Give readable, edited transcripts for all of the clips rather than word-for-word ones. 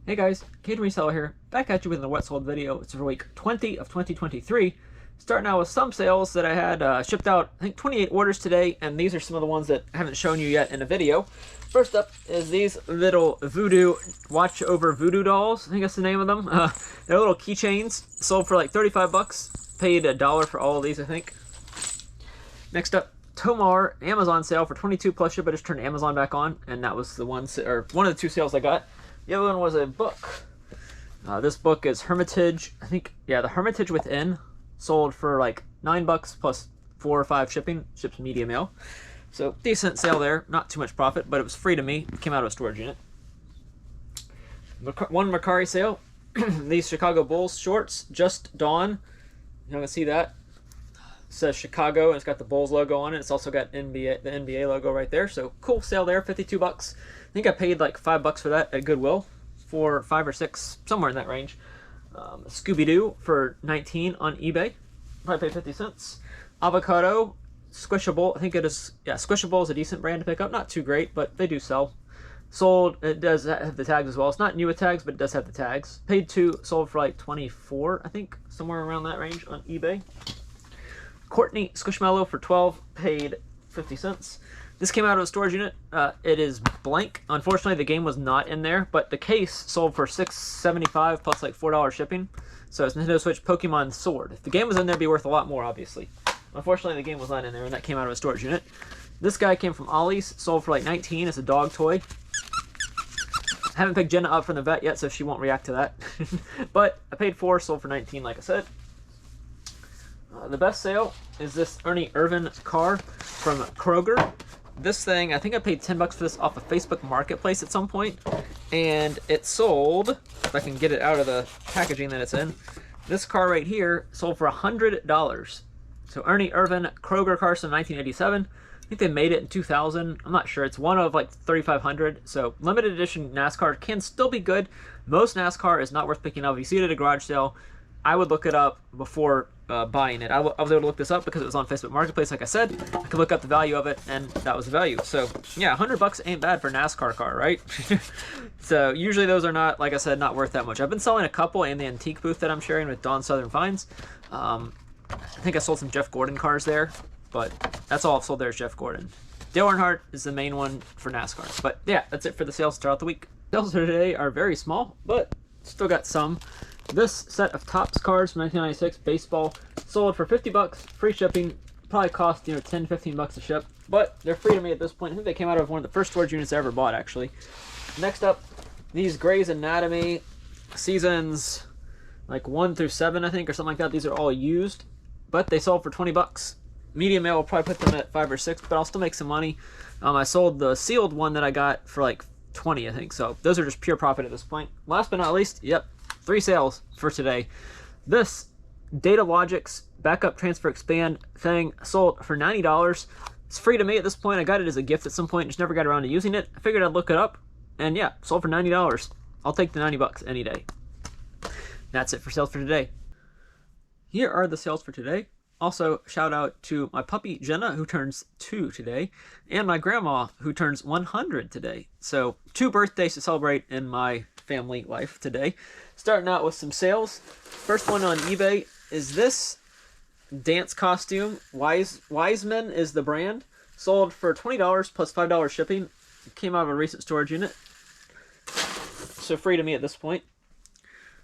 Hey guys, Kate Reseller here, back at you with a wet sold video. It's for week 20 of 2023. Starting out with some sales that I had shipped out, I think 28 orders today, and these are some of the ones that I haven't shown you yet in a video. First up is these little voodoo, watch over voodoo dolls, I think that's the name of them. They're little keychains, sold for like 35 bucks, paid $1 for all of these I think. Next up, Tomar Amazon sale for 22 plus ship. I just turned Amazon back on, and that was the one, or one of the two sales I got. The other one was a book. This book is Hermitage. I think, yeah, the Hermitage Within, sold for like $9 plus 4 or 5 shipping. Ships media mail. So decent sale there. Not too much profit, but it was free to me. It came out of a storage unit. One Mercari sale. These Chicago Bulls shorts, just dawn. You can see that. It says Chicago, and it's got the Bulls logo on it. It's also got the NBA logo right there. So cool sale there, 52 bucks. I think I paid like $5 for that at Goodwill, for 5 or 6, somewhere in that range. Scooby-Doo for 19 on eBay, probably paid 50 cents. Avocado, Squishable, I think it is, yeah, Squishable is a decent brand to pick up. Not too great, but they do sell. Sold, it does have the tags as well. It's not new with tags, but it does have the tags. Paid 2, sold for like 24, I think, somewhere around that range on eBay. Courtney Squishmallow for 12, paid 50 cents. This came out of a storage unit. It is blank. Unfortunately, the game was not in there, but the case sold for $6.75 plus like $4 shipping. So it's Nintendo Switch Pokemon Sword. If the game was in there, it'd be worth a lot more, obviously. Unfortunately, the game was not in there, and that came out of a storage unit. This guy came from Ollie's, sold for like 19. It's a dog toy. I haven't picked Jenna up from the vet yet, so she won't react to that. But I paid 4, sold for 19, like I said. The best sale is this Ernie Irvin car from Kroger. This thing, I think I paid 10 bucks for this off of Facebook Marketplace at some point, and it sold, if I can get it out of the packaging that it's in, this car right here sold for $100. So Ernie Irvin Kroger car from 1987. I think they made it in 2000. I'm not sure. It's one of like 3,500. So limited edition NASCAR can still be good. Most NASCAR is not worth picking up. If you see it at a garage sale, I would look it up before buying it. I was able to look this up because it was on Facebook Marketplace, like I said. I could look up the value of it, and that was the value. So, yeah, $100 ain't bad for a NASCAR car, right? So, usually those are not, like I said, not worth that much. I've been selling a couple in the antique booth that I'm sharing with Dawn Southern Finds. I think I sold some Jeff Gordon cars there, but that's all I've sold there is Jeff Gordon. Dale Earnhardt is the main one for NASCAR. But, yeah, that's it for the sales throughout the week. Sales for today are very small, but still got some. This set of Topps cards from 1996 baseball sold for 50 bucks, free shipping. Probably cost 10, 15 bucks to ship, but they're free to me at this point. I think they came out of one of the first storage units I ever bought, actually. Next up, these Grey's Anatomy seasons like 1 through 7, I think, or something like that. These are all used, but they sold for 20 bucks. Media mail will probably put them at 5 or 6, but I'll still make some money. I sold the sealed one that I got for like 20, I think. So those are just pure profit at this point. Last but not least, yep, 3 sales for today. This Data Logix Backup Transfer Expand thing sold for $90. It's free to me at this point. I got it as a gift at some point, just never got around to using it. I figured I'd look it up, and yeah, sold for $90. I'll take the 90 bucks any day. That's it for sales for today. Here are the sales for today. Also, shout out to my puppy Jenna, who turns 2 today, and my grandma, who turns 100 today. So 2 birthdays to celebrate in my family life today. Starting out with some sales. First one on eBay is this dance costume. Wiseman is the brand. Sold for $20 plus $5 shipping. It came out of a recent storage unit, so free to me at this point.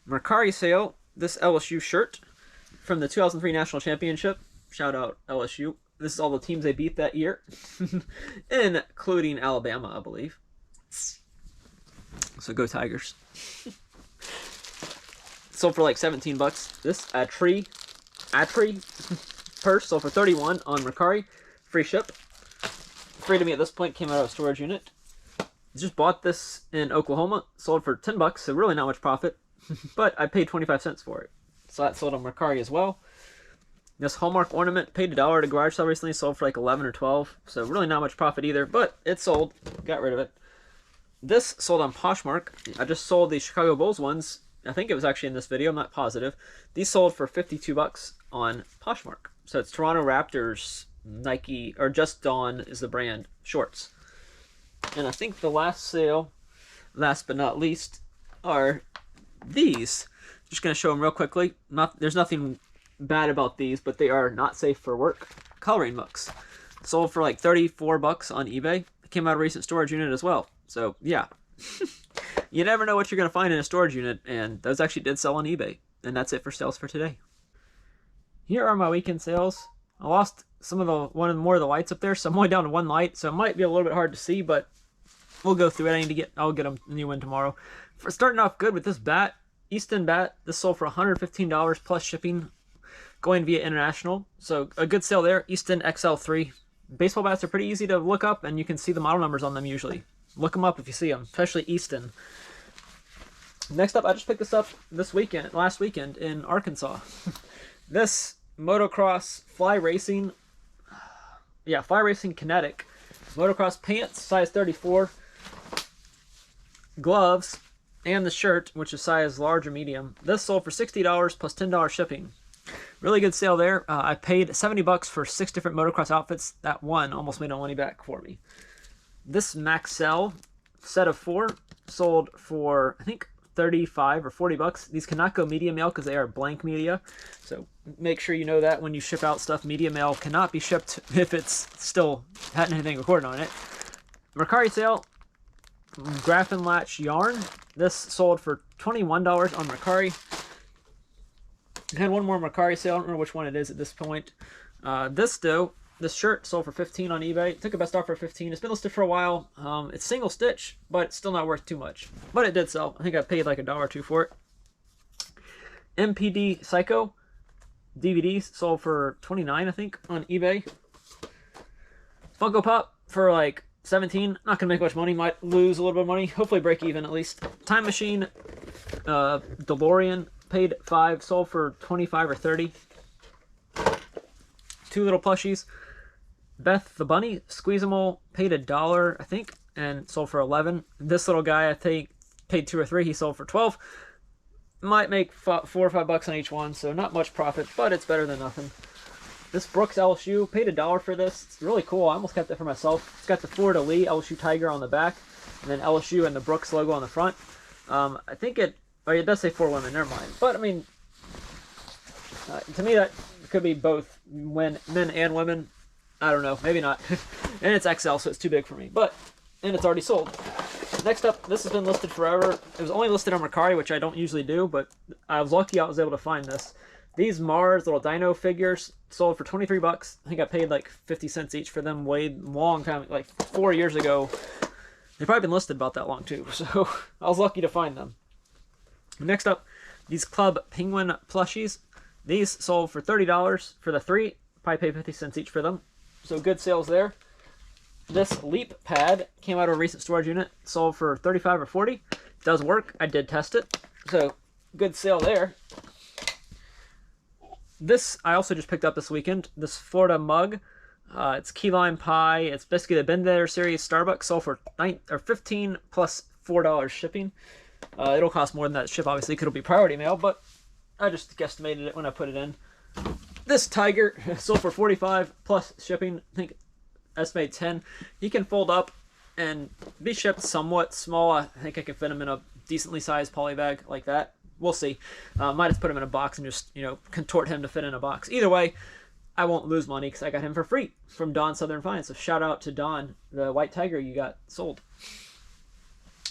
Mercari sale. This LSU shirt from the 2003 National Championship. Shout out LSU. This is all the teams they beat that year, including Alabama, I believe. So go Tigers. Sold for like 17 bucks. This Atri purse sold for 31 on Mercari. Free ship. Free to me at this point. Came out of a storage unit. Just bought this in Oklahoma. Sold for 10 bucks, so really not much profit. But I paid 25 cents for it. So that sold on Mercari as well. This Hallmark ornament, paid $1 at a garage sale recently. Sold for like 11 or 12. So really not much profit either, but it sold. Got rid of it. This sold on Poshmark. I just sold the Chicago Bulls ones. I think it was actually in this video. I'm not positive. These sold for 52 bucks on Poshmark. So it's Toronto Raptors, Nike, or Just Dawn is the brand, shorts. And I think the last sale, last but not least, are these. Just going to show them real quickly. There's nothing bad about these, but they are not safe for work. Coloring books. Sold for like 34 bucks on eBay. It came out of a recent storage unit as well. So yeah. You never know what you're going to find in a storage unit, and those actually did sell on eBay. And that's it for sales for today. Here are my weekend sales. I lost some of more of the lights up there, so I'm only down to one light, so it might be a little bit hard to see, but we'll go through it. I'll get a new one tomorrow. For starting off good with this bat, Easton bat. This sold for $115 plus shipping, going via international. So a good sale there. Easton XL3. Baseball bats are pretty easy to look up, and you can see the model numbers on them usually. Look them up if you see them, especially Easton. Next up, I just picked this up last weekend in Arkansas. This motocross fly racing kinetic motocross pants, size 34, gloves, and the shirt, which is size large or medium. This sold for $60 plus $10 shipping. Really good sale there. I paid 70 bucks for 6 different motocross outfits. That one almost made no money back for me. This Maxell set of 4 sold for, I think, 35 or 40 bucks. These cannot go media mail because they are blank media. So make sure you know that when you ship out stuff. Media mail cannot be shipped if it's still hadn't anything recorded on it. Mercari sale, Graphene Latch yarn. This sold for $21 on Mercari. I had one more Mercari sale. I don't remember which one it is at this point. This shirt sold for $15 on eBay. Took a best offer for $15. It's been listed for a while. It's single stitch, but it's still not worth too much. But it did sell. I think I paid like $1 or $2 for it. MPD Psycho DVDs sold for $29, I think, on eBay. Funko Pop for like $17. Not gonna make much money. Might lose a little bit of money. Hopefully break even at least. Time Machine DeLorean paid $5. Sold for $25 or $30. 2 little plushies. Beth the Bunny Squeezable paid $1, I think, and sold for $11. This little guy, I think, paid $2 or $3. He sold for $12. Might make $4 or $5 on each one, so not much profit, but it's better than nothing. This Brooks LSU, paid $1 for this. It's really cool. I almost kept it for myself. It's got the Florida Lee LSU Tiger on the back, and then LSU and the Brooks logo on the front. I think it does say 4 women. Never mind. But I mean, to me that could be both men and women. I don't know, maybe not. And it's XL, so it's too big for me. And it's already sold. Next up, this has been listed forever. It was only listed on Mercari, which I don't usually do, but I was lucky I was able to find this. These Mars little Dyno figures sold for 23 bucks. I think I paid like 50 cents each for them way long time, like 4 years ago. They've probably been listed about that long too, so I was lucky to find them. Next up, these Club Penguin plushies. These sold for $30 for the 3. Probably paid 50 cents each for them. So good sales there. This Leap Pad came out of a recent storage unit. Sold for $35 or $40. It does work. I did test it. So good sale there. This I also just picked up this weekend. This Florida mug. It's key lime pie. It's basically the Been There series Starbucks. Sold for $15 plus $4 shipping. It'll cost more than that to ship, obviously, because it'll be priority mail, but I just guesstimated it when I put it in. This Tiger sold for $45 plus shipping. I think estimate 10. He can fold up and be shipped somewhat small. I think I can fit him in a decently sized poly bag like that. We'll see. Might just put him in a box and just, contort him to fit in a box. Either way, I won't lose money because I got him for free from Don Southern Finance. So shout out to Don, the white tiger you got sold.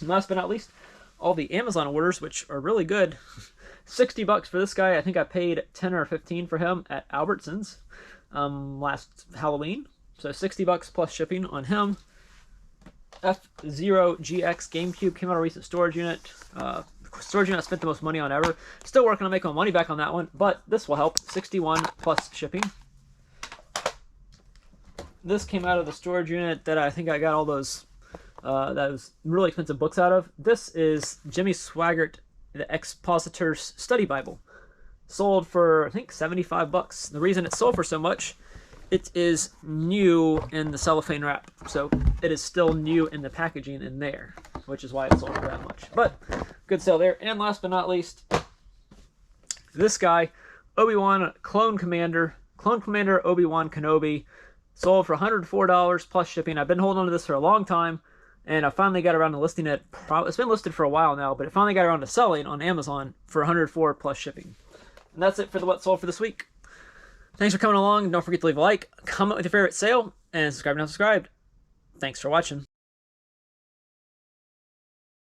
And last but not least, all the Amazon orders, which are really good. 60 bucks for this guy. I think I paid 10 or 15 for him at Albertsons last Halloween. So 60 bucks plus shipping on him. F0 GX GameCube came out of a recent storage unit. Storage unit I spent the most money on ever. Still working on making my money back on that one, but this will help. 61 plus shipping. This came out of the storage unit that I think I got all those really expensive books out of. This is Jimmy Swaggart, the Expositor's Study Bible. Sold for, I think, 75 bucks. The reason it sold for so much, it is new in the cellophane wrap. So it is still new in the packaging in there, which is why it sold for that much. But good sale there. And last but not least, this guy, Obi-Wan Clone Commander Obi-Wan Kenobi, sold for $104 plus shipping. I've been holding on to this for a long time. And I finally got around to listing it. It's been listed for a while now, but it finally got around to selling on Amazon for 104 plus shipping. And that's it for the what sold for this week. Thanks for coming along. Don't forget to leave a like, comment with your favorite sale, and subscribe if not subscribed. Thanks for watching.